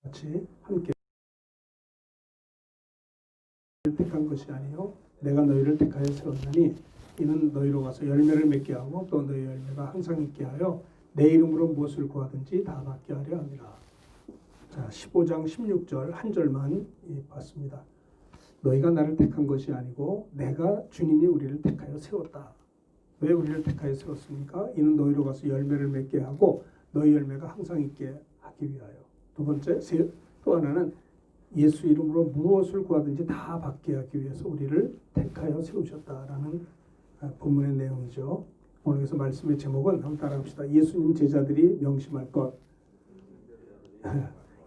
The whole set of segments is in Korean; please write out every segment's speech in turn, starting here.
같이 함께 택한 것이 아니요 내가 너희를 택하여 세웠나니 이는 너희로 가서 열매를 맺게 하고 또 너희 열매가 항상 있게 하여 내 이름으로 무엇을 구하든지 다 받게 하려 함이라. 자, 15장 16절 한 절만 봤습니다. 너희가 나를 택한 것이 아니고 내가 주님이 우리를 택하여 세웠다. 왜 우리를 택하여 세웠습니까? 이는 너희로 가서 열매를 맺게 하고 너희 열매가 항상 있게 하기 위하여. 두 번째, 또 하나는 예수 이름으로 무엇을 구하든지 다 받게 하기 위해서 우리를 택하여 세우셨다라는 본문의 내용이죠. 오늘에서 말씀의 제목은 한번 따라합시다. 예수님 제자들이 명심할 것,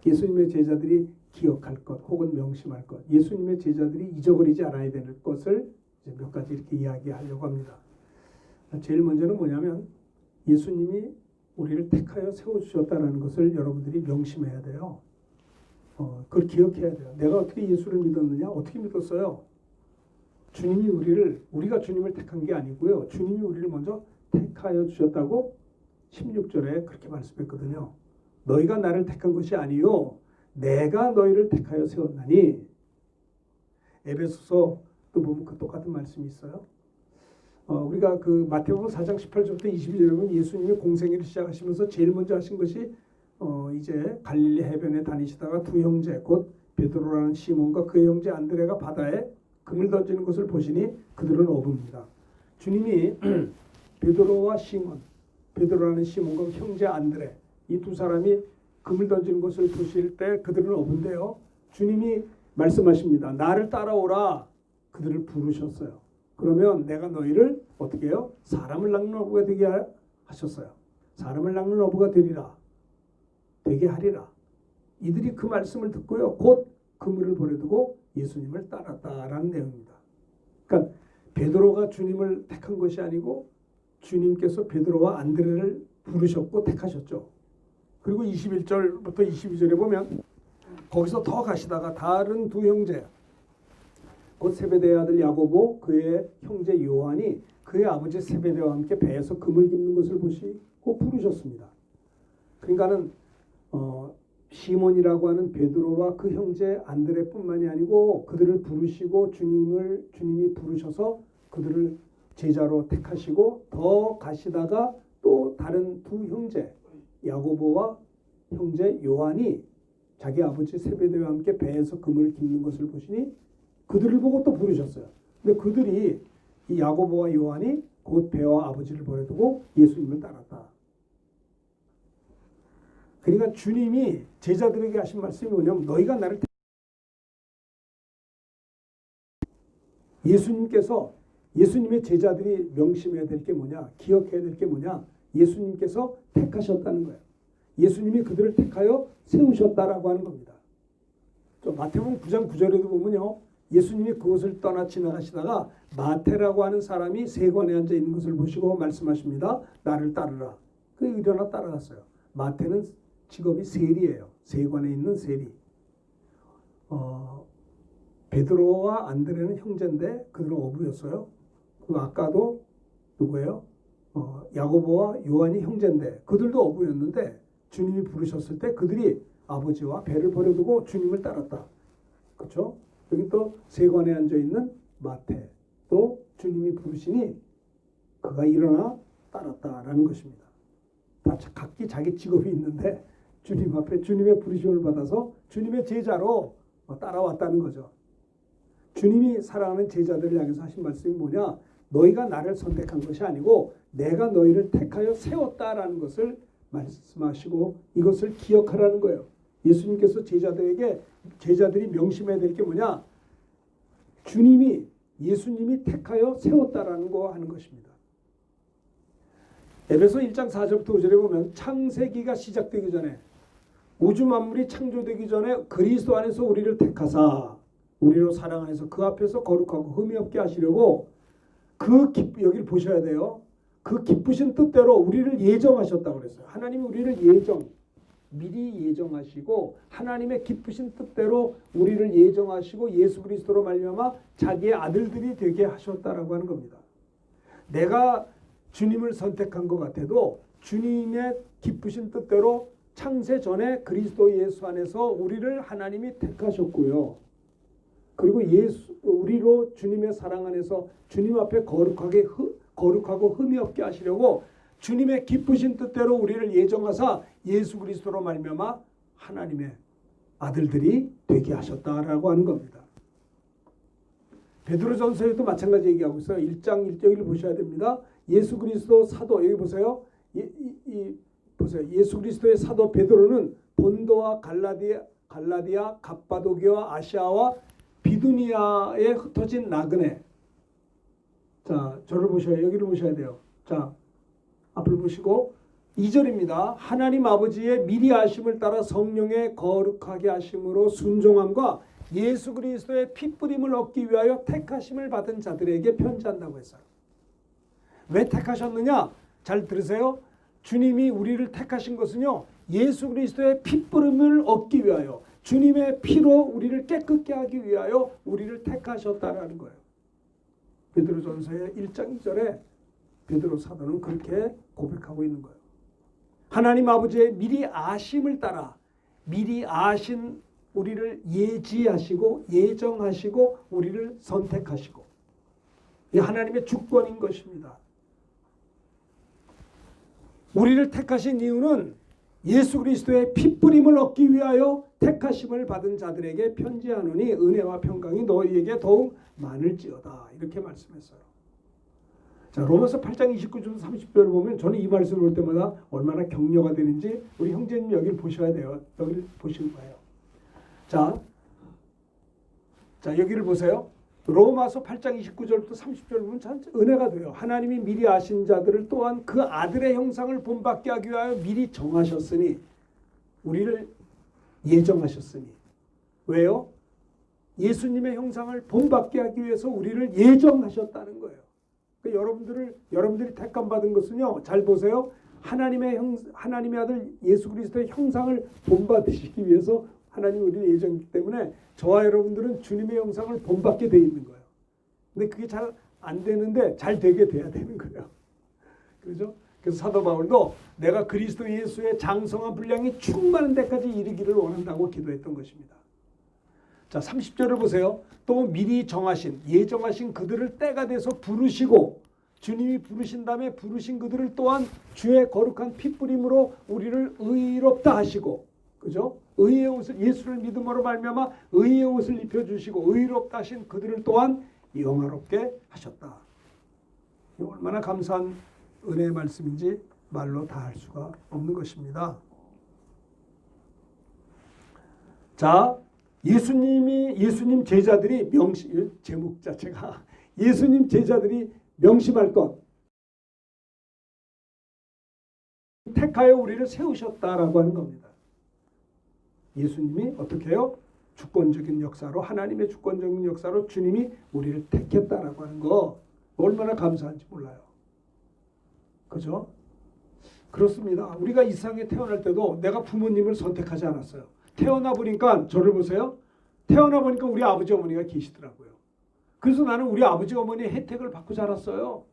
예수님의 제자들이 기억할 것 혹은 명심할 것, 예수님의 제자들이 잊어버리지 않아야 될 것을 이제 몇 가지 이렇게 이야기하려고 합니다. 제일 먼저는 뭐냐면 예수님이 우리를 택하여 세워주셨다는 것을 여러분들이 명심해야 돼요. 그걸 기억해야 돼요. 내가 어떻게 예수를 믿었느냐? 어떻게 믿었어요? 주님이 우리가 주님을 택한 게 아니고요. 주님이 우리를 먼저 택하여 주셨다고 16절에 그렇게 말씀했거든요. 너희가 나를 택한 것이 아니요 내가 너희를 택하여 세웠나니. 에베소서 또 보면 그 똑같은 말씀이 있어요. 우리가 그 마태복음 4장 18절부터 22절에 보면 예수님이 공생애를 시작하시면서 제일 먼저 하신 것이 이제 갈릴리 해변에 다니시다가 두 형제 곧 베드로라는 시몬과 그의 형제 안드레가 바다에 금을 던지는 것을 보시니 그들은 어부입니다. 주님이 베드로와 시몬, 베드로라는 시몬과 형제 안드레 이 두 사람이 금을 던지는 것을 보실 때 그들은 어부인데요. 주님이 말씀하십니다. 나를 따라오라. 그들을 부르셨어요. 그러면 내가 너희를 어떻게 해요? 사람을 낚는 어부가 되게 하셨어요. 사람을 낚는 어부가 되게 하리라. 이들이 그 말씀을 듣고요. 곧 그물을 버려두고 예수님을 따랐다라는 내용입니다. 그러니까 베드로가 주님을 택한 것이 아니고 주님께서 베드로와 안드레를 부르셨고 택하셨죠. 그리고 21절부터 22절에 보면 거기서 더 가시다가 다른 두 형제 곧 세베대의 아들 야고보 그의 형제 요한이 그의 아버지 세베대와 함께 배에서 금을 깁는 것을 보시고 부르셨습니다. 그러니까는 시몬이라고 하는 베드로와 그 형제 안드레뿐만이 아니고 그들을 부르시고 주님이 부르셔서 그들을 제자로 택하시고 더 가시다가 또 다른 두 형제 야고보와 형제 요한이 자기 아버지 세베대와 함께 배에서 금을 깁는 것을 보시니 그들을 보고 또 부르셨어요. 근데 그들이 이 야고보와 요한이 곧 배와 아버지를 버려두고 예수님을 따랐다. 그러니까 주님이 제자들에게 하신 말씀이 뭐냐면 너희가 나를 예수님의 제자들이 명심해야 될 게 뭐냐? 기억해야 될 게 뭐냐? 예수님께서 택하셨다는 거예요. 예수님이 그들을 택하여 세우셨다라고 하는 겁니다. 마태복음 9장 9절에도 보면요. 예수님이 그곳을 떠나 지나가시다가 마태라고 하는 사람이 세관에 앉아 있는 것을 보시고 말씀하십니다. 나를 따르라. 그 일어나 따라갔어요. 마태는 직업이 세리예요. 세관에 있는 세리. 베드로와 안드레는 형제인데 그들은 어부였어요. 그리고 아까도 누구예요? 야고보와 요한이 형제인데 그들도 어부였는데 주님이 부르셨을 때 그들이 아버지와 배를 버려두고 주님을 따랐다. 그렇죠? 여기 또 세관에 앉아있는 마태 또 주님이 부르시니 그가 일어나 따랐다라는 것입니다. 다 각기 자기 직업이 있는데 주님 앞에 주님의 부르심을 받아서 주님의 제자로 따라왔다는 거죠. 주님이 사랑하는 제자들을 향해서 하신 말씀이 뭐냐? 너희가 나를 선택한 것이 아니고 내가 너희를 택하여 세웠다라는 것을 말씀하시고 이것을 기억하라는 거예요. 예수님께서 제자들이 명심해야 될 게 뭐냐? 예수님이 택하여 세웠다라는 거 하는 것입니다. 에베소 1장 4절부터 5절에 보면 창세기가 시작되기 전에 우주 만물이 창조되기 전에 그리스도 안에서 우리를 택하사 우리로 사랑 안에서 그 앞에서 거룩하고 흠이 없게 하시려고 여기를 보셔야 돼요. 그 기쁘신 뜻대로 우리를 예정하셨다고 그랬어요. 하나님이 우리를 미리 예정하시고 하나님의 기쁘신 뜻대로 우리를 예정하시고 예수 그리스도로 말미암아 자기의 아들들이 되게 하셨다라고 하는 겁니다. 내가 주님을 선택한 것 같아도 주님의 기쁘신 뜻대로 창세 전에 그리스도 예수 안에서 우리를 하나님이 택하셨고요. 그리고 우리로 주님의 사랑 안에서 주님 앞에 거룩하고 흠이 없게 하시려고 주님의 기쁘신 뜻대로 우리를 예정하사 예수 그리스도로 말미암아 하나님의 아들들이 되게 하셨다라고 하는 겁니다. 베드로전서에도 마찬가지 얘기하고 있어요. 1장 1절을 보셔야 됩니다. 예수 그리스도 사도, 여기 보세요. 보세요. 예수 그리스도의 사도 베드로는 본도와 갈라디아, 갑바도기와 아시아와 비두니아에 흩어진 나그네. 자, 저를 보셔야, 여기를 보셔야 돼요. 자, 앞을 보시고 2절입니다. 하나님 아버지의 미리 아심을 따라 성령의 거룩하게 하심으로 순종함과 예수 그리스도의 핏뿌림을 얻기 위하여 택하심을 받은 자들에게 편지한다고 했어요. 왜 택하셨느냐? 잘 들으세요. 주님이 우리를 택하신 것은요, 예수 그리스도의 핏뿌림을 얻기 위하여, 주님의 피로 우리를 깨끗게 하기 위하여 우리를 택하셨다라는 거예요. 베드로전서의 1장 2절에 베드로 사도는 그렇게 고백하고 있는 거예요. 하나님 아버지의 미리 아심을 따라 미리 아신 우리를 예지하시고 예정하시고 우리를 선택하시고, 이 하나님의 주권인 것입니다. 우리를 택하신 이유는 예수 그리스도의 핏뿌림을 얻기 위하여 택하심을 받은 자들에게 편지하노니 은혜와 평강이 너희에게 더욱 많을지어다, 이렇게 말씀했어요. 자, 로마서 8장 29절 30절을 보면 저는 이 말씀을 볼 때마다 얼마나 격려가 되는지 우리 형제님 여기를 보셔야 돼요. 여기를 보시는 거예요. 자, 여기를 보세요. 로마서 8장 29절부터 30절 보면 참 은혜가 돼요. 하나님이 미리 아신 자들을 또한 그 아들의 형상을 본받게 하기 위하여 미리 정하셨으니, 우리를 예정하셨으니. 왜요? 예수님의 형상을 본받게 하기 위해서 우리를 예정하셨다는 거예요. 그러니까 여러분들이 택함 받은 것은요, 잘 보세요. 하나님의 아들 예수 그리스도의 형상을 본받으시기 위해서 하나님이 우리를 예정했기 때문에 저와 여러분들은 주님의 형상을 본받게 돼 있는 거예요. 근데 그게 잘 안 되는데 잘 되게 돼야 되는 거예요. 그렇죠? 그래서 사도 바울도 내가 그리스도 예수의 장성한 분량이 충만한 데까지 이르기를 원한다고 기도했던 것입니다. 자, 30절을 보세요. 또 미리 정하신, 예정하신 그들을 때가 돼서 부르시고, 주님이 부르신 다음에 부르신 그들을 또한 주의 거룩한 핏뿌림으로 우리를 의롭다 하시고, 그죠? 의의 옷을, 예수를 믿음으로 말미암아 의의 옷을 입혀주시고 의롭다 하신 그들을 또한 영화롭게 하셨다. 얼마나 감사한 은혜의 말씀인지 말로 다 할 수가 없는 것입니다. 자, 예수님 제자들이 제목 자체가 예수님 제자들이 명심할 것, 택하여 우리를 세우셨다라고 하는 겁니다. 예수님이 어떻게 해요? 주권적인 역사로, 하나님의 주권적인 역사로 주님이 우리를 택했다라고 하는 거 얼마나 감사한지 몰라요. 그죠? 그렇습니다. 우리가 이 세상에 태어날 때도 내가 부모님을 선택하지 않았어요. 태어나 보니까, 저를 보세요. 태어나 보니까 우리 아버지 어머니가 계시더라고요. 그래서 나는 우리 아버지 어머니의 혜택을 받고 자랐어요.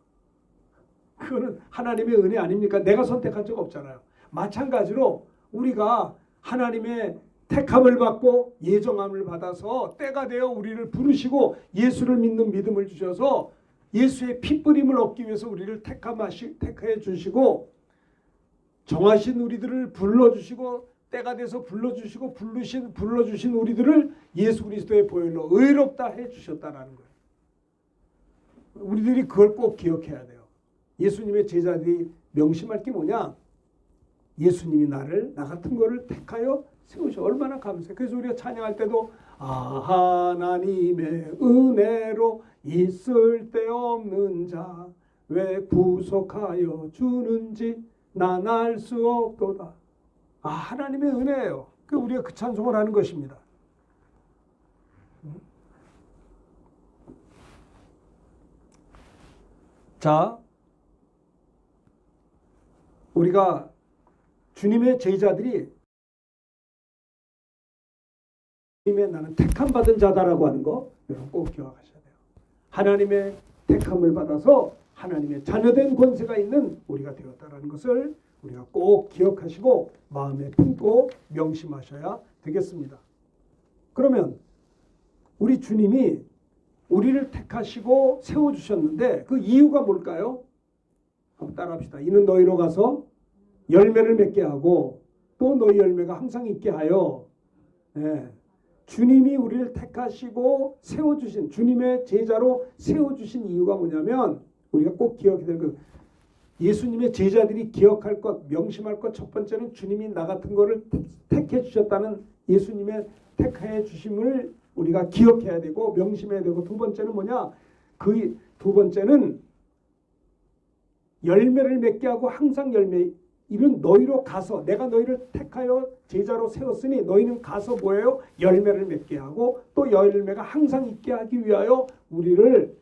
그거는 하나님의 은혜 아닙니까? 내가 선택한 적 없잖아요. 마찬가지로 우리가 하나님의 택함을 받고 예정함을 받아서 때가 되어 우리를 부르시고 예수를 믿는 믿음을 주셔서 예수의 핏뿌림을 얻기 위해서 우리를 택해 주시고 정하신 우리들을 불러주시고 때가 돼서 불러주시고 불러주신 우리들을 예수 그리스도의 보혈로 의롭다 해주셨다는 거예요. 우리들이 그걸 꼭 기억해야 돼요. 예수님의 제자들이 명심할 게 뭐냐? 예수님이 나 같은 거를 택하여 세우셔. 얼마나 감사해. 그래서 우리가 찬양할 때도 하나님의 은혜로 있을 데 없는 자 왜 구속하여 주는지 난 알 수 없도다. 하나님의 은혜예요. 우리가 그 찬송을 하는 것입니다. 자, 우리가 주님의 제자들이 주님의 나는 택함 받은 자다라고 하는 거 여러분 꼭 기억하셔야 돼요. 하나님의 택함을 받아서 하나님의 자녀된 권세가 있는 우리가 되었다라는 것을 우리가 꼭 기억하시고 마음에 품고 명심하셔야 되겠습니다. 그러면 우리 주님이 우리를 택하시고 세워주셨는데 그 이유가 뭘까요? 한번 따라합시다. 이는 너희로 가서 열매를 맺게 하고 또 너희 열매가 항상 있게 하여. 주님이 우리를 택하시고 세워주신, 주님의 제자로 세워주신 이유가 뭐냐면 우리가 꼭 기억해야 될 것, 예수님의 제자들이 기억할 것, 명심할 것, 첫 번째는 주님이 나 같은 거를 택해 주셨다는 예수님의 택해 주심을 우리가 기억해야 되고 명심해야 되고, 두 번째는 뭐냐? 그 두 번째는 열매를 맺게 하고 항상 열매, 이는 너희로 가서, 내가 너희를 택하여 제자로 세웠으니 너희는 가서 뭐예요? 열매를 맺게 하고 또 열매가 항상 있게 하기 위하여 우리를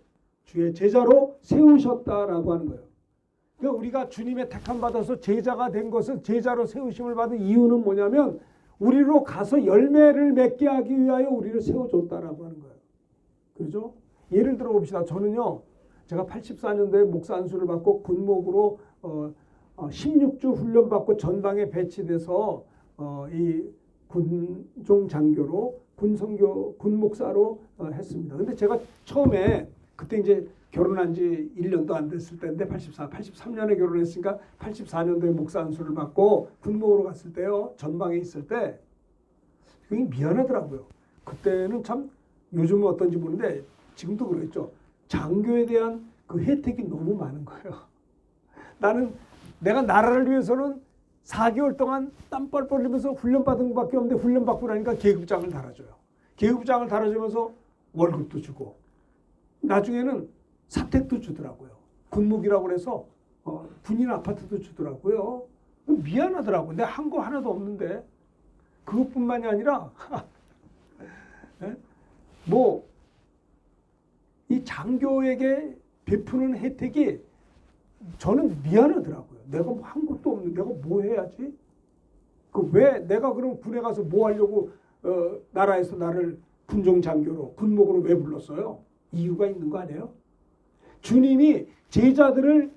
주의 제자로 세우셨다라고 하는 거예요. 그러니까 우리가 주님의 택함 받아서 제자가 된 것은, 제자로 세우심을 받은 이유는 뭐냐면 우리로 가서 열매를 맺게 하기 위하여 우리를 세워줬다라고 하는 거예요. 그렇죠? 예를 들어 봅시다. 저는요, 제가 84년도에 목사 안수를 받고 군목으로 16주 훈련받고 전방에 배치돼서 이 군종 장교로 군선교 군목사로 했습니다. 근데 제가 처음에 그때 이제 결혼한 지 1년도 안 됐을 때인데 83년에 결혼했으니까 84년도에 목사 안수를 받고 군목으로 갔을 때요. 전방에 있을 때 굉장히 미안하더라고요. 그때는 참, 요즘은 어떤지 모르는데 지금도 그러겠죠. 장교에 대한 그 혜택이 너무 많은 거예요. 나는 내가 나라를 위해서는 4개월 동안 땀뻘 흘리면서 훈련받은 것밖에 없는데 훈련받고 나니까 계급장을 달아줘요. 계급장을 달아주면서 월급도 주고 나중에는 사택도 주더라고요. 군목이라고 해서 군인 아파트도 주더라고요. 미안하더라고요. 내가 한 거 하나도 없는데. 그것뿐만이 아니라 뭐 이 장교에게 베푸는 혜택이 저는 미안하더라고요. 내가 뭐 한 것도 없는데 내가 뭐 해야지? 왜 내가 그럼 군에 가서 뭐 하려고 나라에서 나를 군종 장교로 군목으로 왜 불렀어요? 이유가 있는 거 아니에요? 주님이 제자들을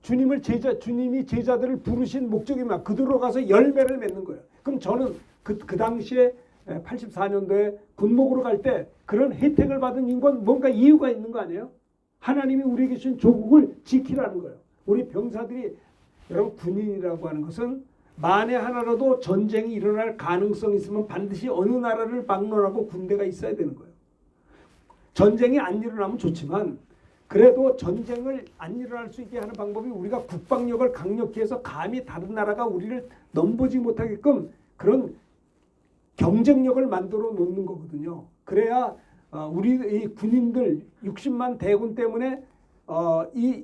주님이 제자들을 부르신 목적이 막 그들로 가서 열매를 맺는 거예요. 그럼 저는 그 당시에 84년도에 군목으로 갈 때 그런 혜택을 받은 인권, 뭔가 이유가 있는 거 아니에요? 하나님이 우리에게 주신 조국을 지키라는 거예요. 우리 병사들이, 여러분, 군인이라고 하는 것은 만에 하나라도 전쟁이 일어날 가능성이 있으면 반드시 어느 나라를 방문하고 군대가 있어야 되는 거예요. 전쟁이 안 일어나면 좋지만 그래도 전쟁을 안 일어날 수 있게 하는 방법이 우리가 국방력을 강력히 해서 감히 다른 나라가 우리를 넘보지 못하게끔 그런 경쟁력을 만들어 놓는 거거든요. 그래야 우리 이 군인들 60만 대군 때문에 이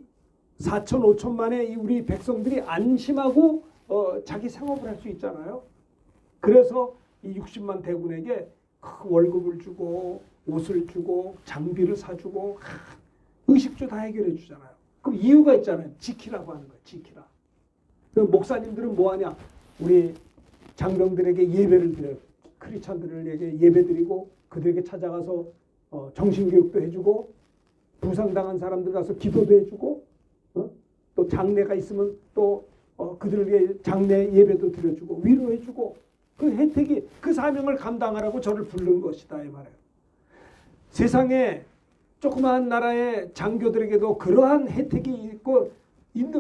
4천 5천만의 이 우리 백성들이 안심하고 자기 생업을 할 수 있잖아요. 그래서 이 60만 대군에게 월급을 주고 옷을 주고 장비를 사주고 의식주 다 해결해 주잖아요. 그럼 이유가 있잖아요. 지키라고 하는 거예요. 지키라. 그럼 목사님들은 뭐하냐? 우리 장병들에게 예배를 드려요. 크리스찬들에게 예배 드리고 그들에게 찾아가서 정신교육도 해주고 부상당한 사람들 가서 기도도 해주고 또 장례가 있으면 또 그들에게 장례 예배도 드려주고 위로해주고, 그 혜택이, 그 사명을 감당하라고 저를 부른 것이다 이 말이에요. 세상에 조그마한 나라의 장교들에게도 그러한 혜택이 있고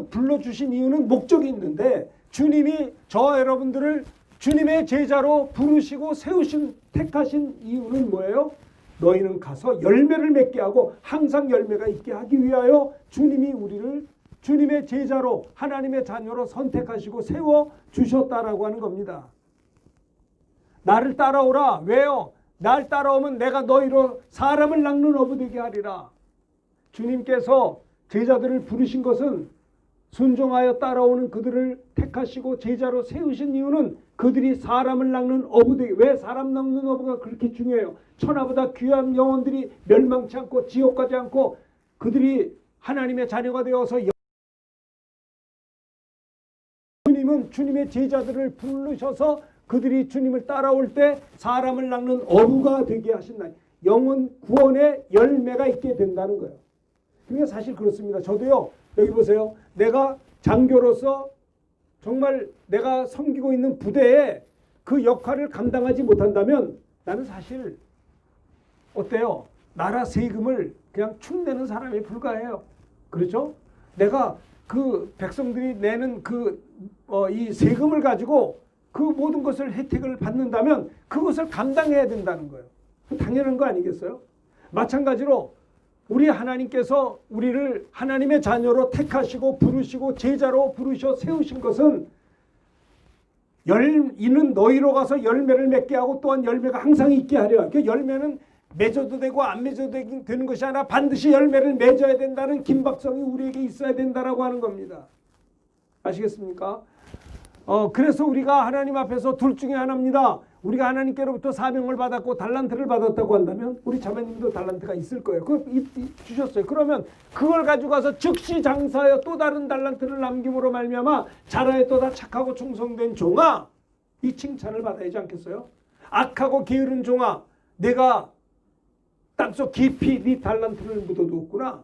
불러주신 이유는 목적이 있는데, 주님이 저와 여러분들을 주님의 제자로 부르시고 세우신, 택하신 이유는 뭐예요? 너희는 가서 열매를 맺게 하고 항상 열매가 있게 하기 위하여 주님이 우리를 주님의 제자로, 하나님의 자녀로 선택하시고 세워주셨다라고 하는 겁니다. 나를 따라오라. 왜요? 날 따라오면 내가 너희로 사람을 낚는 어부 되게 하리라. 주님께서 제자들을 부르신 것은 순종하여 따라오는 그들을 택하시고 제자로 세우신 이유는 그들이 사람을 낚는 어부 되게. 왜 사람 낚는 어부가 그렇게 중요해요? 천하보다 귀한 영혼들이 멸망치 않고 지옥 가지 않고 그들이 하나님의 자녀가 되어서, 주님은 주님의 제자들을 부르셔서 그들이 주님을 따라올 때 사람을 낚는 어부가 되게 하신다. 영혼 구원의 열매가 있게 된다는 거예요. 그러니까 사실 그렇습니다. 저도요, 여기 보세요. 내가 장교로서 정말 내가 섬기고 있는 부대에 그 역할을 감당하지 못한다면 나는 사실 어때요? 나라 세금을 그냥 축내는 사람에 불과해요. 그렇죠? 내가 그 백성들이 내는 이 세금을 가지고 그 모든 것을 혜택을 받는다면 그것을 감당해야 된다는 거예요. 당연한 거 아니겠어요? 마찬가지로 우리 하나님께서 우리를 하나님의 자녀로 택하시고 부르시고 제자로 부르셔 세우신 것은 이는 너희로 가서 열매를 맺게 하고 또한 열매가 항상 있게 하려. 그 열매는 맺어도 되고 안 맺어도 되는 것이 아니라 반드시 열매를 맺어야 된다는 긴박성이 우리에게 있어야 된다라고 하는 겁니다. 아시겠습니까? 그래서 우리가 하나님 앞에서 둘 중에 하나입니다. 우리가 하나님께로부터 사명을 받았고 달란트를 받았다고 한다면 우리 자매님도 달란트가 있을 거예요. 그걸 주셨어요. 그러면 그걸 가지고 가서 즉시 장사하여 또 다른 달란트를 남김으로 말미암아 자라에또다 착하고 충성된 종아, 이 칭찬을 받아야지 않겠어요? 악하고 게으른 종아, 내가 땅속 깊이 네 달란트를 묻어두었구나.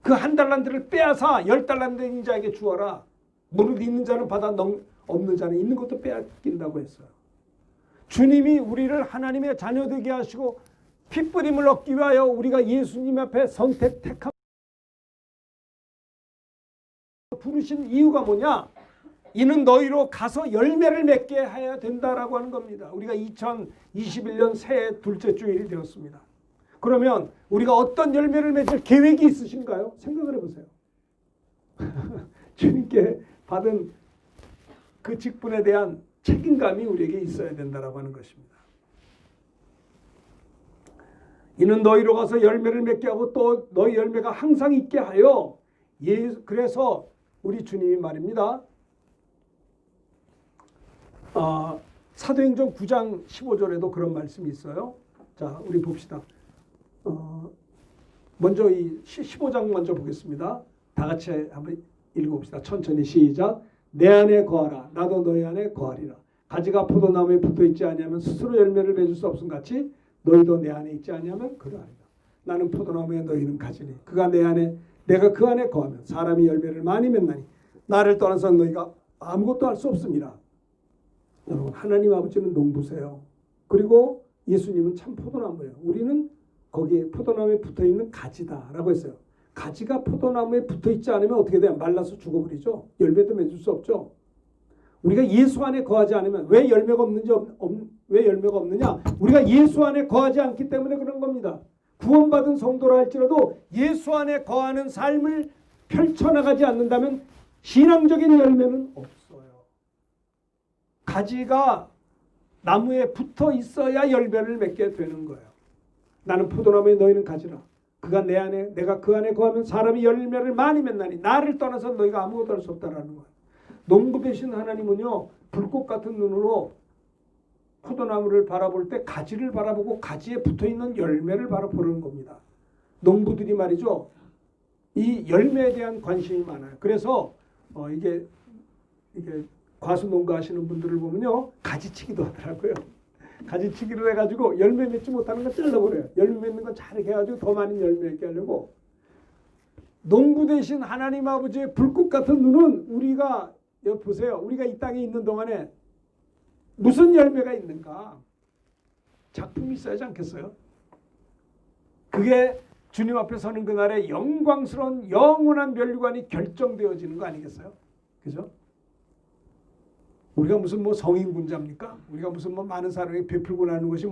그 한 달란트를 빼앗아 10달란트인 자에게 주어라. 무릇 있는 자는 받아 없는 자는 있는 것도 빼앗긴다고 했어요. 주님이 우리를 하나님의 자녀 되게 하시고 핏뿌림을 얻기 위하여 우리가 예수님 앞에 택함 부르신 이유가 뭐냐? 이는 너희로 가서 열매를 맺게 해야 된다라고 하는 겁니다. 우리가 2021년 새해 둘째 주일이 되었습니다. 그러면 우리가 어떤 열매를 맺을 계획이 있으신가요? 생각을 해보세요. 주님께 받은 그 직분에 대한 책임감이 우리에게 있어야 된다라고 하는 것입니다. 이는 너희로 가서 열매를 맺게 하고 또 너희 열매가 항상 있게 하여 그래서 우리 주님이 말입니다. 사도행전 9장 15절에도 그런 말씀이 있어요. 자, 우리 봅시다. 먼저 이 15장 먼저 보겠습니다. 다 같이 한번 읽어봅시다. 천천히 시작. 내 안에 거하라. 나도 너희 안에 거하리라. 가지가 포도나무에 붙어있지 아니하면 스스로 열매를 맺을 수 없음 같이 너희도 내 안에 있지 아니하면 그러하리라. 나는 포도나무에 너희는 가지니 그가 내 안에 내가 그 안에 거하면 사람이 열매를 많이 맺나니 나를 떠나서 너희가 아무것도 할 수 없습니다. 여러분, 하나님 아버지는 농부세요. 그리고 예수님은 참 포도나무예요. 우리는 거기에 포도나무에 붙어있는 가지다라고 했어요. 가지가 포도나무에 붙어있지 않으면 어떻게 돼요? 말라서 죽어버리죠. 열매도 맺을 수 없죠. 우리가 예수 안에 거하지 않으면 왜 열매가 없느냐? 우리가 예수 안에 거하지 않기 때문에 그런 겁니다. 구원받은 성도라 할지라도 예수 안에 거하는 삶을 펼쳐나가지 않는다면 신앙적인 열매는 없어요. 가지가 나무에 붙어 있어야 열매를 맺게 되는 거예요. 나는 포도나무에 너희는 가지라. 그가 내 안에 내가 그 안에 거하면 사람이 열매를 많이 맺나니 나를 떠나서 너희가 아무것도 할 수 없다라는 거예요. 농부 되신 하나님은요, 불꽃 같은 눈으로 포도나무를 바라볼 때 가지를 바라보고 가지에 붙어있는 열매를 바라보는 겁니다. 농부들이 말이죠, 이 열매에 대한 관심이 많아요. 그래서 이게 과수농가 하시는 분들을 보면요, 가지치기도 하더라고요. 가지치기를 해가지고 열매 맺지 못하는 건 잘라버려요. 열매 맺는 건 잘게 해가지고 더 많은 열매 맺게 하려고. 농부 대신 하나님 아버지의 불꽃 같은 눈은 우리가 여기 보세요. 우리가 이 땅에 있는 동안에 무슨 열매가 있는가? 작품이 있어야지 않겠어요? 그게 주님 앞에 서는 그날의 영광스러운 영원한 면류관이 결정되어지는 거 아니겠어요? 그죠? 우리가 무슨 성인군자입니까? 우리가 무슨 많은 사람에게 베풀고 나는 것이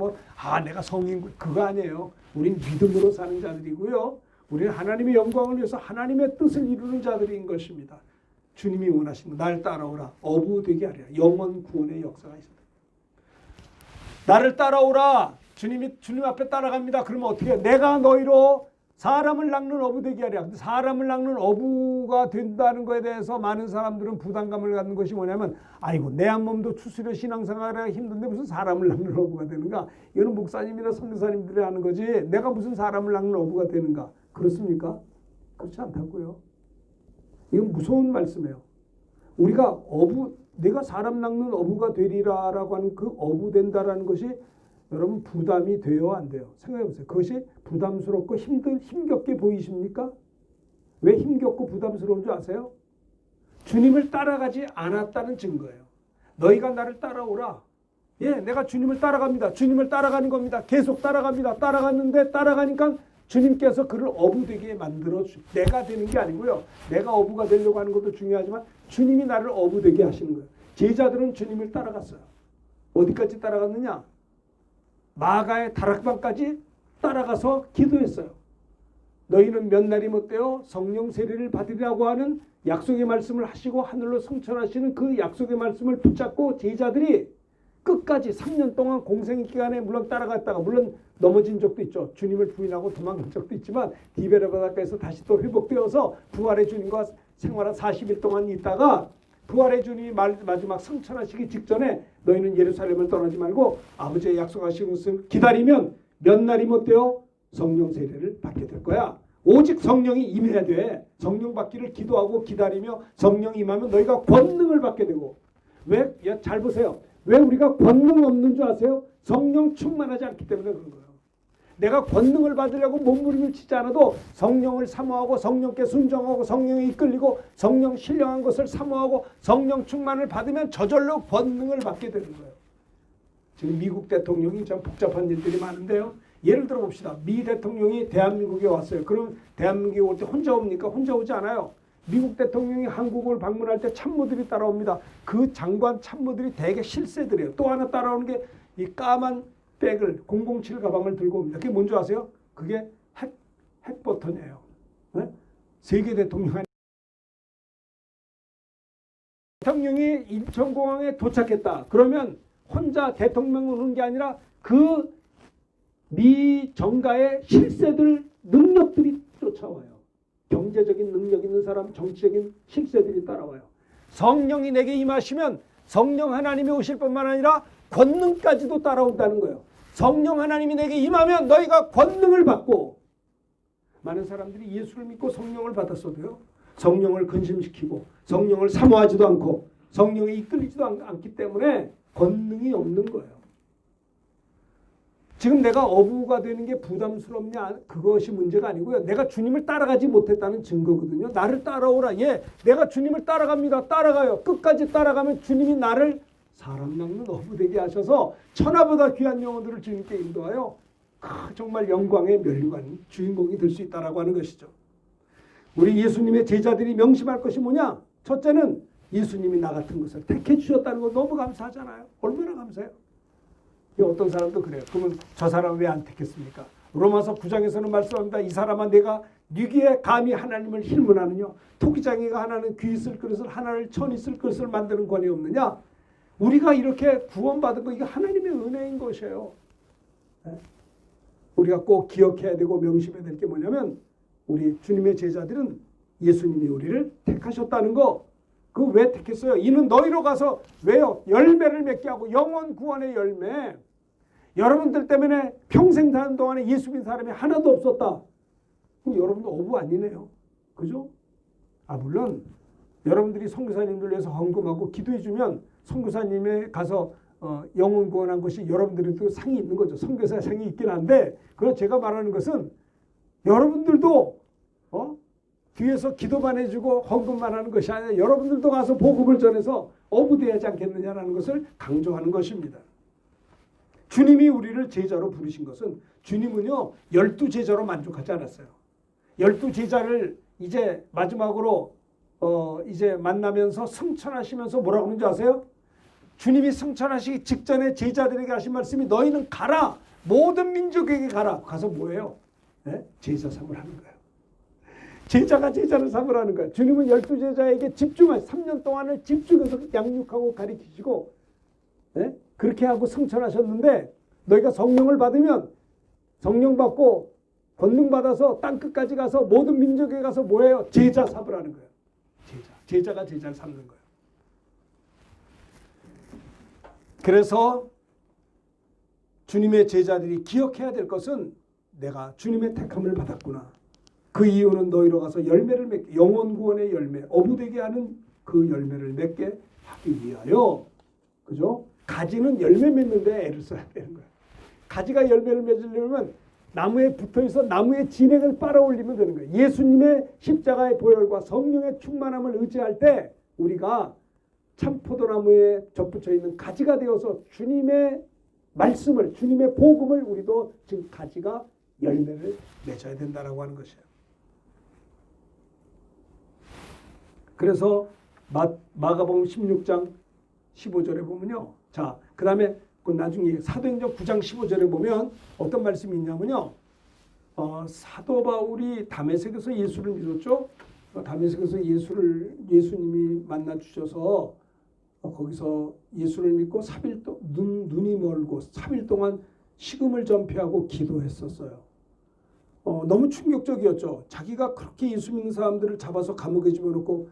내가 성인군, 그거 아니에요. 우린 믿음으로 사는 자들이고요. 우리는 하나님의 영광을 위해서 하나님의 뜻을 이루는 자들인 것입니다. 주님이 원하시는 날 따라오라. 어부되게 하리라. 영원 구원의 역사가 있습니다. 나를 따라오라. 주님 앞에 따라갑니다. 그러면 어떻게 해요? 내가 너희로 사람을 낚는 어부되게 하리라. 사람을 낚는 어부가 된다는 것에 대해서 많은 사람들은 부담감을 갖는 것이 뭐냐면, 아이고 내 한 몸도 추스려 신앙생활하기가 힘든데 무슨 사람을 낚는 어부가 되는가? 이거는 목사님이나 선교사님들이 하는 거지 내가 무슨 사람을 낚는 어부가 되는가? 그렇습니까? 그렇지 않다고요. 이건 무서운 말씀이에요. 우리가 내가 사람 낚는 어부가 되리라라고 하는 그 어부 된다라는 것이 여러분 부담이 돼요, 안 돼요? 생각해 보세요. 그것이 부담스럽고 힘겹게 보이십니까? 왜 힘겹고 부담스러운 줄 아세요? 주님을 따라가지 않았다는 증거예요. 너희가 나를 따라오라. 예, 내가 주님을 따라갑니다. 주님을 따라가는 겁니다. 계속 따라갑니다. 따라갔는데 따라가니까 주님께서 그를 어부되게 만들어 내가 되는 게 아니고요. 내가 어부가 되려고 하는 것도 중요하지만 주님이 나를 어부되게 하시는 거예요. 제자들은 주님을 따라갔어요. 어디까지 따라갔느냐? 마가의 다락방까지 따라가서 기도했어요. 너희는 몇 날이 못되어 성령 세례를 받으리라고 하는 약속의 말씀을 하시고 하늘로 승천하시는 그 약속의 말씀을 붙잡고 제자들이 끝까지 3년 동안 공생 기간에 물론 따라갔다가 물론 넘어진 적도 있죠. 주님을 부인하고 도망간 적도 있지만 디베레 바닷가에서 다시 또 회복되어서 부활의 주님과 생활한 40일 동안 있다가 부활의 주님이 마지막 승천하시기 직전에 너희는 예루살렘을 떠나지 말고 아버지의 약속하신 것을 기다리면 몇 날이 못되어 성령 세례를 받게 될 거야. 오직 성령이 임해야 돼. 성령 받기를 기도하고 기다리며 성령이 임하면 너희가 권능을 받게 되고. 왜? 잘 보세요. 왜 우리가 권능 없는 줄 아세요? 성령 충만하지 않기 때문에 그런 거예요. 내가 권능을 받으려고 몸부림을 치지 않아도 성령을 사모하고 성령께 순종하고 성령에 이끌리고 성령 신령한 것을 사모하고 성령 충만을 받으면 저절로 권능을 받게 되는 거예요. 지금 미국 대통령이 참 복잡한 일들이 많은데요. 예를 들어 봅시다. 미 대통령이 대한민국에 왔어요. 그럼 대한민국에 올 때 혼자 옵니까? 혼자 오지 않아요. 미국 대통령이 한국을 방문할 때 참모들이 따라옵니다. 그 장관 참모들이 대개 실세들이에요. 또 하나 따라오는 게 이 까만 백을 007 가방을 들고 옵니다. 그게 뭔지 아세요? 그게 핵 버튼이에요. 네? 세계 대통령이 인천공항에 도착했다. 그러면 혼자 대통령을 오는 게 아니라 그 미 정가의 실세들 능력들이 쫓아와요. 경제적인 능력 있는 사람, 정치적인 실세들이 따라와요. 성령이 내게 임하시면 성령 하나님이 오실 뿐만 아니라 권능까지도 따라온다는 거예요. 성령 하나님이 내게 임하면 너희가 권능을 받고, 많은 사람들이 예수를 믿고 성령을 받았어도요, 성령을 근심시키고 성령을 사모하지도 않고 성령에 이끌리지도 않기 때문에 권능이 없는 거예요. 지금 내가 어부가 되는 게 부담스럽냐, 그것이 문제가 아니고요. 내가 주님을 따라가지 못했다는 증거거든요. 나를 따라오라. 예, 내가 주님을 따라갑니다. 따라가요. 끝까지 따라가면 주님이 나를 사람 낚는 어부 되게 하셔서 천하보다 귀한 영혼들을 주님께 인도하여 정말 영광의 면류관 주인공이 될 수 있다라고 하는 것이죠. 우리 예수님의 제자들이 명심할 것이 뭐냐? 첫째는 예수님이 나 같은 것을 택해 주셨다는 거 너무 감사하잖아요. 얼마나 감사해요. 어떤 사람도 그래요. 그러면 저 사람 왜 안 택했습니까? 로마서 9장에서는 말씀합니다. 이 사람아 내가 네게 감히 하나님을 힐문하느냐? 토기장이가 하나는 귀 있을 그릇을 하나를 천 있을 그릇을 만드는 권이 없느냐? 우리가 이렇게 구원받은 거 이게 하나님의 은혜인 것이에요. 우리가 꼭 기억해야 되고 명심해야 될 게 뭐냐면 우리 주님의 제자들은 예수님이 우리를 택하셨다는 거. 그 왜 택했어요? 이는 너희로 가서 왜요? 열매를 맺게 하고 영원 구원의 열매. 여러분들 때문에 평생 사는 동안에 예수 믿는 사람이 하나도 없었다. 그럼 여러분도 어부 아니네요. 그죠? 물론 여러분들이 선교사님들 위해서 헌금하고 기도해 주면 선교사님에 가서 영혼 구원한 것이 여러분들도 상이 있는 거죠. 선교사 상이 있긴 한데, 그럼 제가 말하는 것은 여러분들도 뒤에서 기도만 해주고 헌금만 하는 것이 아니라 여러분들도 가서 복음을 전해서 어부되지 않겠느냐라는 것을 강조하는 것입니다. 주님이 우리를 제자로 부르신 것은, 주님은요 12제자로 만족하지 않았어요. 12제자를 이제 마지막으로 이제 만나면서 승천하시면서 뭐라고 하는지 아세요? 주님이 승천하시기 직전에 제자들에게 하신 말씀이 너희는 가라. 모든 민족에게 가라. 가서 뭐예요? 네? 제자 삼을 하는 거예요. 제자가 제자를 삼으라는 거예요. 주님은 12제자에게 3년 동안을 집중해서 양육하고 가르치시고 그렇게 하고 승천하셨는데, 너희가 성령을 받으면 성령 받고 권능 받아서 땅끝까지 가서 모든 민족에 가서 뭐예요? 제자 삼으라는 거예요. 제자가 제자를 삼는 거예요. 그래서 주님의 제자들이 기억해야 될 것은 내가 주님의 택함을 받았구나. 그 이유는 너희로 가서 열매를 맺게, 영원 구원의 열매, 어부되게 하는 그 열매를 맺게 하기 위하여. 그죠? 가지는 열매 맺는데 애를 써야 되는 거예요. 가지가 열매를 맺으려면 나무에 붙어있어 나무의 진액을 빨아올리면 되는 거예요. 예수님의 십자가의 보혈과 성령의 충만함을 의지할 때 우리가 참 포도나무에 접붙여 있는 가지가 되어서 주님의 말씀을, 주님의 복음을 우리도 지금 가지가 열매를 맺어야 된다라고 하는 것이에요. 그래서 마가복음 16장 15절에 보면요. 자, 그 다음에 그 나중에 사도행전 9장 15절에 보면 어떤 말씀이 있냐면요. 사도 바울이 다메섹에서 예수를 믿었죠. 다메섹에서 예수님이 만나 주셔서 거기서 예수를 믿고 3일 눈이 멀고 3일 동안 식음을 전폐하고 기도했었어요. 너무 충격적이었죠. 자기가 그렇게 예수 믿는 사람들을 잡아서 감옥에 집어넣고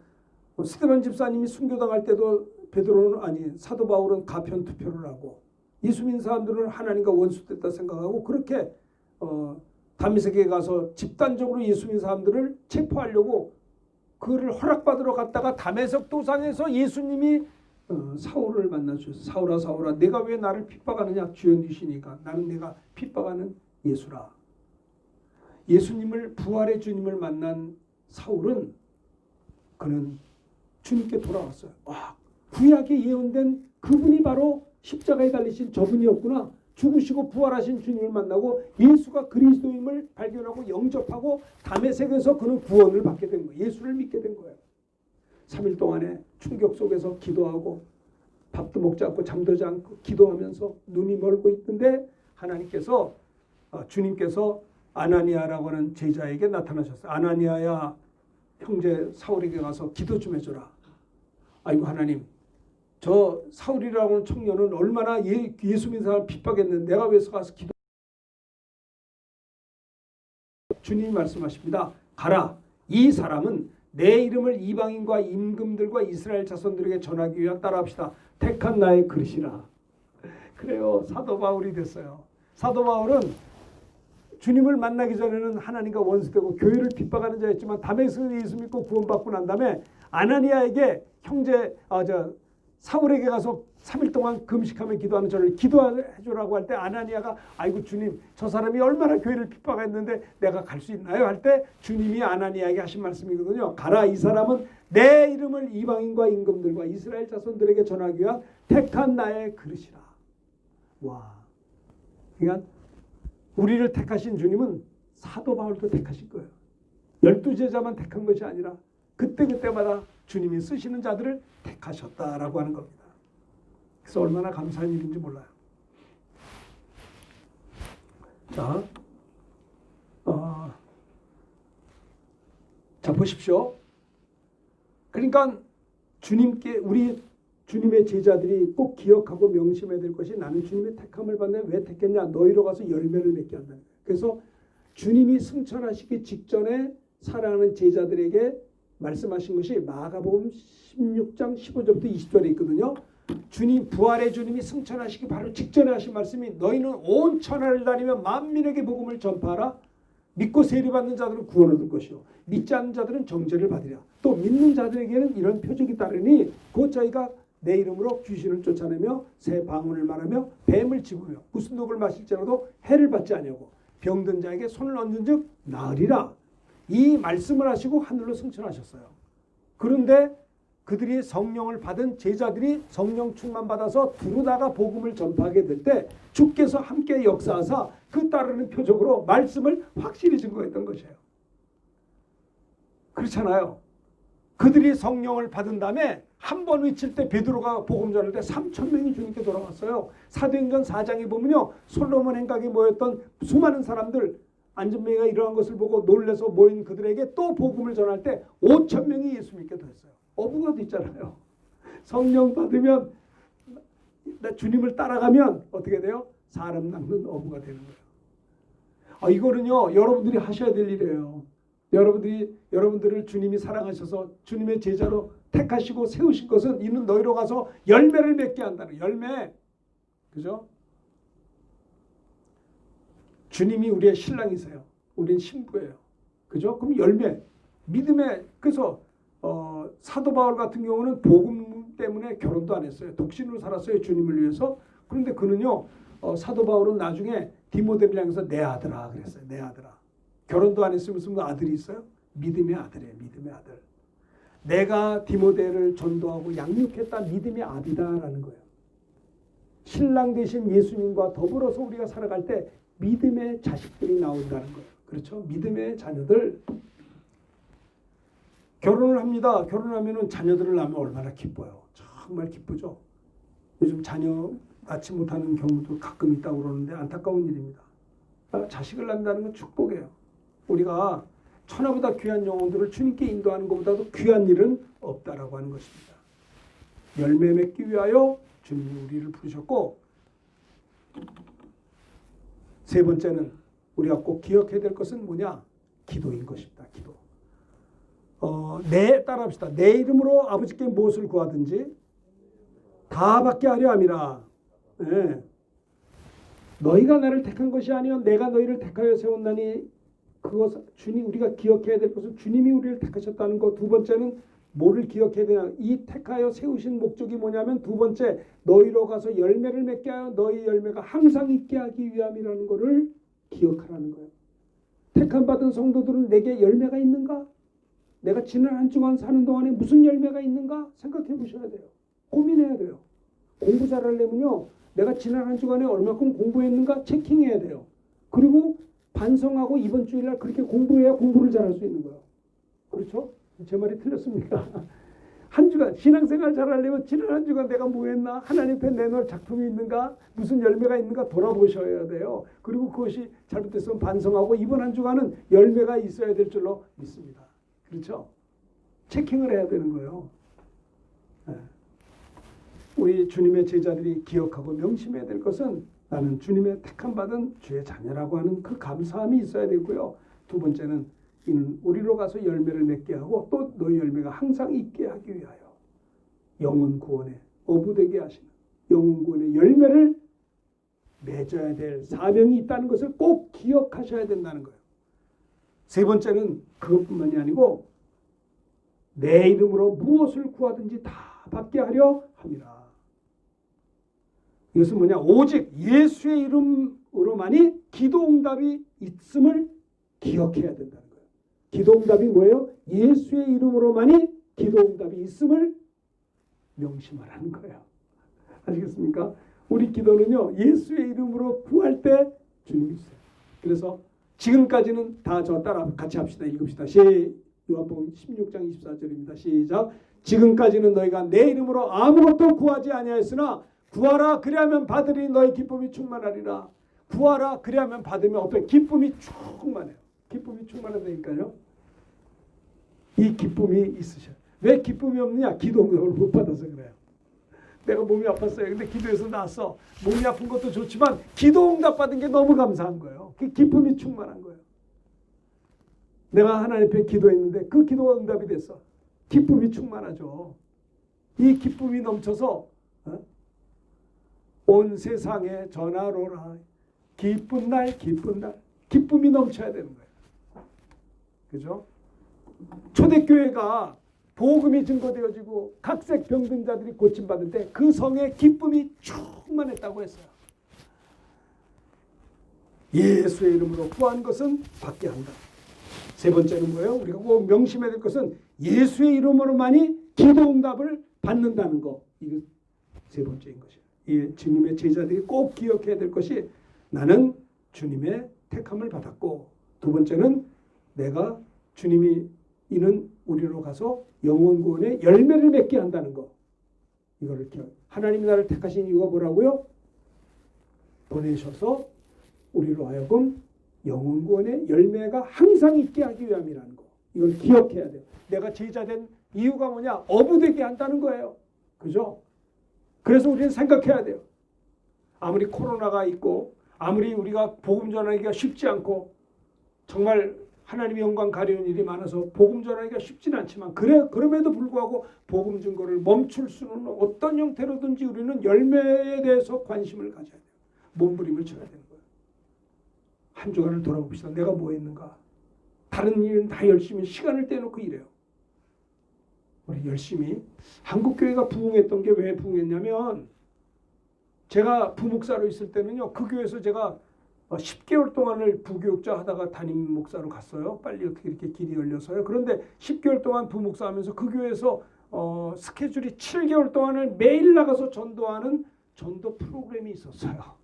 스데반 집사님이 순교당할 때도 사도 바울은 가편 투표를 하고 예수 믿는 사람들은 하나님과 원수됐다 생각하고 그렇게 다메섹에 가서 집단적으로 예수 믿는 사람들을 체포하려고 그를 허락받으러 갔다가 다메섹 도상에서 예수님이 사울을 만나 주셔서 사울아 사울아 내가 왜 나를 핍박하느냐 주여 니시니까 나는 내가 핍박하는 예수라. 예수님을 부활의 주님을 만난 사울은 그는 주님께 돌아왔어요. 와, 구약에 예언된 그분이 바로 십자가에 달리신 저분이었구나. 죽으시고 부활하신 주님을 만나고 예수가 그리스도임을 발견하고 영접하고 다메섹에서 그는 구원을 받게 된 거예요. 예수를 믿게 된 거예요. 3일 동안의 충격 속에서 기도하고 밥도 먹지 않고 잠들지 않고 기도하면서 눈이 멀고 있는데 하나님께서 주님께서 아나니아라고 하는 제자에게 나타나셨어요. 아나니아야 형제 사울에게 가서 기도 좀 해줘라. 아이고 하나님 저 사울이라고 하는 청년은 얼마나 예수 믿는 사람을 핍박했는데 내가 왜 가서 기도 주님이 말씀하십니다. 가라. 이 사람은 내 이름을 이방인과 임금들과 이스라엘 자손들에게 전하기 위한 따라합시다. 택한 나의 그릇이라. 그래요. 사도 바울이 됐어요. 사도 바울은 주님을 만나기 전에는 하나님과 원수되고 교회를 핍박하는 자였지만 다메섹에서 예수 믿고 구원받고 난 다음에 아나니아에게 사울에게 가서 3일 동안 금식하며 기도하는 저를 기도해주라고 할 때 아나니아가 아이고 주님 저 사람이 얼마나 교회를 핍박했는데 내가 갈 수 있나요? 할 때 주님이 아나니아에게 하신 말씀이거든요. 가라. 이 사람은 내 이름을 이방인과 임금들과 이스라엘 자손들에게 전하기 위한 택한 나의 그릇이라. 와. 그러니까 우리를 택하신 주님은 사도 바울도 택하신 거예요. 12제자만 택한 것이 아니라 그때그때마다 주님이 쓰시는 자들을 택하셨다라고 하는 겁니다. 그래서 얼마나 감사한 일인지 몰라요. 자 보십시오. 그러니까 우리 주님의 제자들이 꼭 기억하고 명심해야 될 것이 나는 주님의 택함을 받네. 왜 택했냐? 너희로 가서 열매를 맺게 한다. 그래서 주님이 승천하시기 직전에 사랑하는 제자들에게 말씀하신 것이 마가복음 16장 15절부터 20절에 있거든요. 주님 부활의 주님이 승천하시기 바로 직전에 하신 말씀이 너희는 온 천하를 다니며 만민에게 복음을 전파하라. 믿고 세례받는 자들은 구원을 얻을 것이요 믿지 않는 자들은 정죄를 받으리라. 또 믿는 자들에게는 이런 표적이 따르니 곧 저희가 내 이름으로 귀신을 쫓아내며 새 방언을 말하며 뱀을 집으며 무슨 독을 마실지라도 해를 받지 아니하고 병든 자에게 손을 얹은 즉 나으리라. 이 말씀을 하시고 하늘로 승천하셨어요. 그런데 그들이 성령을 받은 제자들이 성령 충만 받아서 두루다가 복음을 전파하게 될 때 주께서 함께 역사하사 그 따르는 표적으로 말씀을 확실히 증거했던 것이에요. 그렇잖아요. 그들이 성령을 받은 다음에 한 번 외칠 때 베드로가 복음 전할 때 3,000명이 주님께 돌아왔어요. 사도행전 4장에 보면요. 솔로몬 행각에 모였던 수많은 사람들 안전병이가 일어난 것을 보고 놀라서 모인 그들에게 또 복음을 전할 때 5,000명이 예수 믿게 됐어요. 어부가 됐잖아요. 성령 받으면 주님을 따라가면 어떻게 돼요? 사람 낚는 어부가 되는 거예요. 이거는요 여러분들이 하셔야 될 일이에요. 여러분들을 주님이 사랑하셔서 주님의 제자로 택하시고 세우신 것은 이는 너희로 가서 열매를 맺게 한다는 열매. 그죠? 주님이 우리의 신랑이세요. 우리는 신부예요. 그죠? 그럼 열매, 믿음의 그래서 사도 바울 같은 경우는 복음 때문에 결혼도 안 했어요. 독신으로 살았어요. 주님을 위해서. 그런데 그는요 사도 바울은 나중에 디모데를 향해서 내 아들아 그랬어요. 내 아들아. 결혼도 안 했으면 무슨 아들이 있어요? 믿음의 아들이에요. 믿음의 아들. 내가 디모데를 전도하고 양육했다. 믿음의 아비다라는 거예요. 신랑 되신 예수님과 더불어서 우리가 살아갈 때 믿음의 자식들이 나온다는 거예요. 그렇죠? 믿음의 자녀들. 결혼을 합니다. 결혼하면 자녀들을 낳으면 얼마나 기뻐요. 정말 기쁘죠. 요즘 자녀 낳지 못하는 경우도 가끔 있다고 그러는데 안타까운 일입니다. 자식을 낳는다는 건 축복이에요. 우리가 천하보다 귀한 영혼들을 주님께 인도하는 것보다도 귀한 일은 없다라고 하는 것입니다. 열매 맺기 위하여 주님이 우리를 부르셨고, 세 번째는 우리가 꼭 기억해야 될 것은 뭐냐? 기도인 것입니다. 기도. 따라합시다. 내 이름으로 아버지께 무엇을 구하든지 다 받게 하려 함이라. 네. 너희가 나를 택한 것이 아니요 내가 너희를 택하여 세웠나니, 그것 주님, 우리가 기억해야 될 것은 주님이 우리를 택하셨다는 것. 두 번째는 뭐를 기억해야 되냐? 이 택하여 세우신 목적이 뭐냐면, 두 번째, 너희로 가서 열매를 맺게 하여 너희 열매가 항상 있게 하기 위함이라는 것을 기억하라는 거예요. 택함 받은 성도들은 내게 열매가 있는가? 내가 지난 한 주간 사는 동안에 무슨 열매가 있는가? 생각해 보셔야 돼요. 고민해야 돼요. 공부 잘하려면요, 내가 지난 한 주간에 얼마큼 공부했는가 체킹해야 돼요. 그리고 반성하고 이번 주일날 그렇게 공부해야 공부를 잘할 수 있는 거예요. 그렇죠? 제 말이 틀렸습니까? 한 주간 신앙생활 잘하려면 지난 한 주간 내가 뭐 했나? 하나님 앞에 내놓을 작품이 있는가? 무슨 열매가 있는가 돌아보셔야 돼요. 그리고 그것이 잘못됐으면 반성하고 이번 한 주간은 열매가 있어야 될 줄로 믿습니다. 그렇죠? 체킹을 해야 되는 거예요. 네. 우리 주님의 제자들이 기억하고 명심해야 될 것은, 나는 주님의 택함받은 주의 자녀라고 하는 그 감사함이 있어야 되고요. 두 번째는 이는 우리로 가서 열매를 맺게 하고 또 너희 열매가 항상 있게 하기 위하여 영혼 구원에 어부되게 하시는, 영혼 구원의 열매를 맺어야 될 사명이 있다는 것을 꼭 기억하셔야 된다는 거예요. 세 번째는 그것뿐만이 아니고 내 이름으로 무엇을 구하든지 다 받게 하려 함이라. 이것은 뭐냐? 오직 예수의 이름으로만이 기도응답이 있음을 기억해야 된다는 거예요. 기도응답이 뭐예요? 예수의 이름으로만이 기도응답이 있음을 명심하라는 거예요. 아시겠습니까? 우리 기도는요, 예수의 이름으로 구할 때 주님이 있어요. 그래서 지금까지는 다 저 따라 같이 합시다. 읽읍시다. 요한복음 16장 24절입니다. 시작. 지금까지는 너희가 내 이름으로 아무것도 구하지 아니하였으나 구하라 그리하면 받으리 너희 기쁨이 충만하리라. 구하라 그리하면 받으면 어떤 기쁨이 충만해요. 기쁨이 충만하다니까요. 이 기쁨이 있으셔요. 왜 기쁨이 없느냐? 기도응답을 못 받아서 그래요. 내가 몸이 아팠어요. 근데 기도해서 나았어. 몸이 아픈 것도 좋지만 기도응답 받은 게 너무 감사한 거예요. 그 기쁨이 충만한 거예요. 내가 하나님 앞에 기도했는데 그 기도가 응답이 됐어. 기쁨이 충만하죠. 이 기쁨이 넘쳐서 온 세상에 전하로라. 기쁜 날, 기쁜 날. 기쁨이 넘쳐야 되는 거예요. 그죠? 초대교회가 복음이 증거되어지고 각색 병든 자들이 고침받을 때 그 성에 기쁨이 충만했다고 했어요. 예수의 이름으로 구한 것은 받게 한다. 세 번째는 뭐예요? 우리가 꼭 명심해야 될 것은 예수의 이름으로만이 기도응답을 받는다는 거. 이거 세 번째인 것이에요. 이 주님의 제자들이 꼭 기억해야 될 것이, 나는 주님의 택함을 받았고, 두 번째는 내가 주님이 이는 우리로 가서 영혼 구원의 열매를 맺게 한다는 거. 이거를 기억. 하나님이 나를 택하신 이유가 뭐라고요? 보내셔서 우리로 하여금 영혼 구원의 열매가 항상 있게 하기 위함이라는 거. 이걸 기억해야 돼요. 내가 제자된 이유가 뭐냐? 어부되게 한다는 거예요. 그죠? 그래서 우리는 생각해야 돼요. 아무리 코로나가 있고 아무리 우리가 복음 전하기가 쉽지 않고 정말 하나님의 영광 가리는 일이 많아서 복음 전하기가 쉽지는 않지만, 그럼에도 불구하고 복음 증거를 멈출 수는 어떤 형태로든지 우리는 열매에 대해서 관심을 가져야 돼요. 몸부림을 쳐야 되는 거예요. 한 주간을 돌아봅시다. 내가 뭐 했는가? 다른 일은 다 열심히 시간을 떼놓고 일해요. 우리 열심히. 한국교회가 부흥했던 게 왜 부흥했냐면, 제가 부목사로 있을 때는요, 그 교회에서 제가 10개월 동안을 부교육자 하다가 담임 목사로 갔어요. 빨리 어떻게 이렇게 길이 열려서요. 그런데 10개월 동안 부목사하면서 그 교회에서 스케줄이 7개월 동안을 매일 나가서 전도하는 전도 프로그램이 있었어요.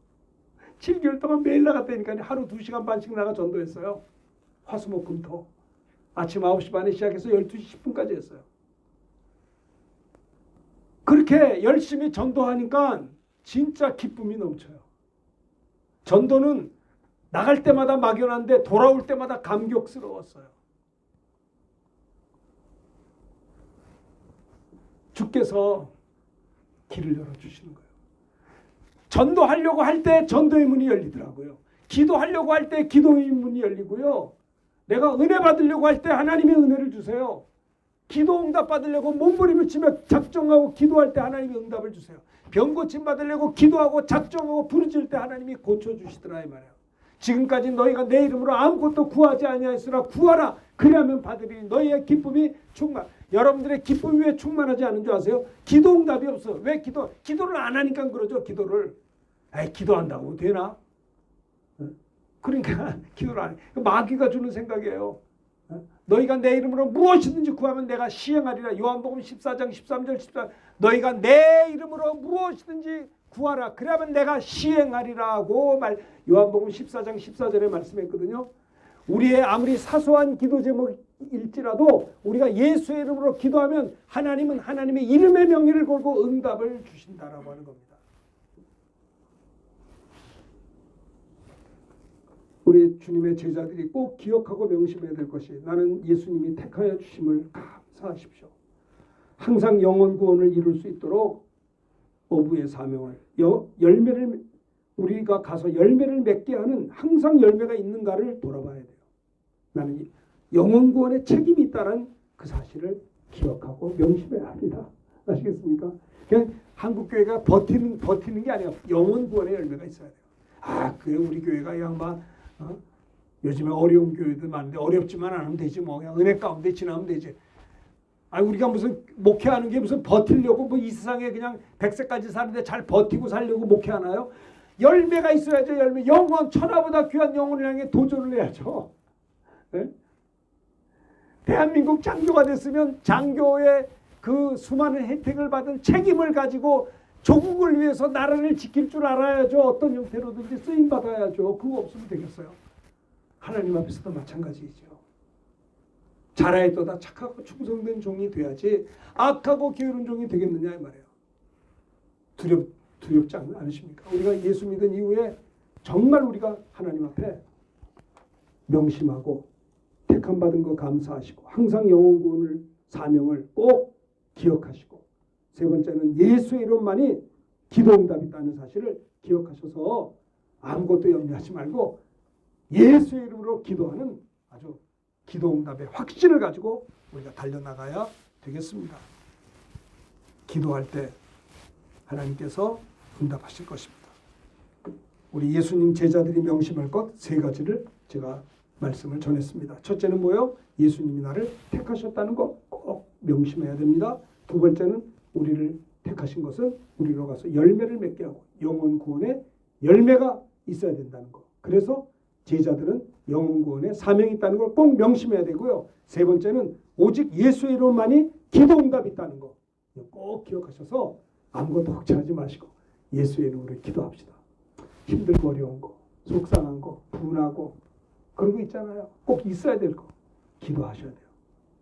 7개월 동안 매일 나갔다니까 하루 2시간 반씩 나가 전도했어요. 화수목금토. 아침 9시 반에 시작해서 12시 10분까지 했어요. 그렇게 열심히 전도하니까 진짜 기쁨이 넘쳐요. 전도는 나갈 때마다 막연한데 돌아올 때마다 감격스러웠어요. 주께서 길을 열어주시는 거예요. 전도하려고 할 때 전도의 문이 열리더라고요. 기도하려고 할 때 기도의 문이 열리고요. 내가 은혜 받으려고 할 때 하나님의 은혜를 주세요. 기도 응답 받으려고 몸부림을 치며 작정하고 기도할 때 하나님이 응답을 주세요. 병 고침 받으려고 기도하고 작정하고 부르짖을 때 하나님이 고쳐주시더라 이 말이에요. 지금까지 너희가 내 이름으로 아무것도 구하지 아니하였으나 구하라. 그리하면 받으리니 너희의 기쁨이 충만. 여러분들의 기쁨이 왜 충만하지 않은 줄 아세요? 기도 응답이 없어. 왜 기도를 안 하니까 그러죠. 기도를. 기도한다고 되나? 그러니까 기도를 안 해. 마귀가 주는 생각이에요. 너희가 내 이름으로 무엇이든지 구하면 내가 시행하리라. 요한복음 14장 13절 14. 너희가 내 이름으로 무엇이든지 구하라. 그러면 내가 시행하리라고 요한복음 14장 14절에 말씀했거든요. 우리의 아무리 사소한 기도 제목일지라도 우리가 예수의 이름으로 기도하면 하나님은 하나님의 이름의 명예를 걸고 응답을 주신다라고 하는 겁니다. 우리 주님의 제자들이 꼭 기억하고 명심해야 될 것이 나는 예수님이 택하여 주심을 감사하십시오. 항상 영혼 구원을 이룰 수 있도록 어부의 사명을 열매를 우리가 가서 열매를 맺게 하는 항상 열매가 있는가를 돌아봐야 돼요. 나는 영혼 구원에 책임이 있다는 그 사실을 기억하고 명심해야 합니다. 아시겠습니까? 그냥 한국 교회가 버티는 게 아니라 영혼 구원의 열매가 있어야 돼요. 그게 우리 교회가 양반 요즘에 어려운 교회들 많은데 어렵지만 않으면 되지 뭐 그냥 은혜 가운데 지나면 되지. 우리가 무슨 목회하는 게 무슨 버티려고 뭐 이 세상에 그냥 100세까지 사는데 잘 버티고 살려고 목회하나요? 열매가 있어야죠. 열매. 영원 천하보다 귀한 영혼을 향해 도전을 해야죠. 네? 대한민국 장교가 됐으면 장교의 그 수많은 혜택을 받은 책임을 가지고 조국을 위해서 나라를 지킬 줄 알아야죠. 어떤 형태로든지 쓰임받아야죠. 그거 없으면 되겠어요. 하나님 앞에서도 마찬가지이죠. 잘하였도다 착하고 충성된 종이 돼야지 악하고 게으른 종이 되겠느냐 이 말이에요. 두렵지 않으십니까? 우리가 예수 믿은 이후에 정말 우리가 하나님 앞에 명심하고 택함 받은 거 감사하시고 항상 영혼 구원을 사명을 꼭 기억하시고 세 번째는 예수의 이름만이 기도 응답이 있다는 사실을 기억하셔서 아무것도 염려하지 말고 예수의 이름으로 기도하는 아주 기도 응답의 확신을 가지고 우리가 달려나가야 되겠습니다. 기도할 때 하나님께서 응답하실 것입니다. 우리 예수님 제자들이 명심할 것 세 가지를 제가 말씀을 전했습니다. 첫째는 뭐예요? 예수님이 나를 택하셨다는 거 꼭 명심해야 됩니다. 두 번째는 우리를 택하신 것은 우리로 가서 열매를 맺게 하고 영혼 구원에 열매가 있어야 된다는 거. 그래서 제자들은 영혼 구원에 사명이 있다는 걸 꼭 명심해야 되고요. 세 번째는 오직 예수의 이름만이 기도 응답이 있다는 거 꼭 기억하셔서 아무것도 걱정하지 마시고 예수의 이름으로 기도합시다. 힘들고 어려운 거, 속상한 거, 분하고 그런 거 있잖아요. 꼭 있어야 될 거 기도하셔야 돼요.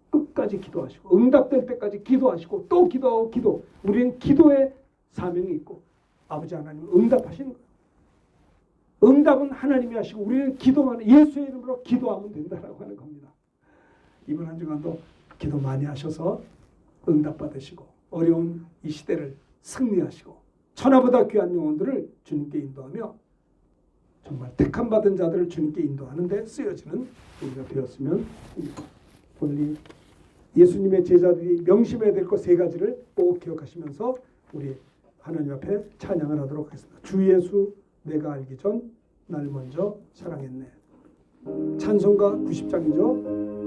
끝까지 기도하시고 응답될 때까지 기도하시고 또 기도하고 기도. 우리는 기도에 사명이 있고 아버지 하나님 응답하시는 거예요. 응답은 하나님이 하시고 우리는 기도만 예수의 이름으로 기도하면 된다라고 하는 겁니다. 이번 한 주간도 기도 많이 하셔서 응답 받으시고 어려운 이 시대를 승리하시고 천하보다 귀한 영혼들을 주님께 인도하며 정말 택함 받은 자들을 주님께 인도하는 데 쓰여지는 우리가 되었으면 합니다. 오늘 예수님의 제자들이 명심해야 될 것 세 가지를 꼭 기억하시면서 우리 하나님 앞에 찬양을 하도록 하겠습니다. 주 예수 내가 알기 전 날 먼저 사랑했네. 찬송가 90장이죠.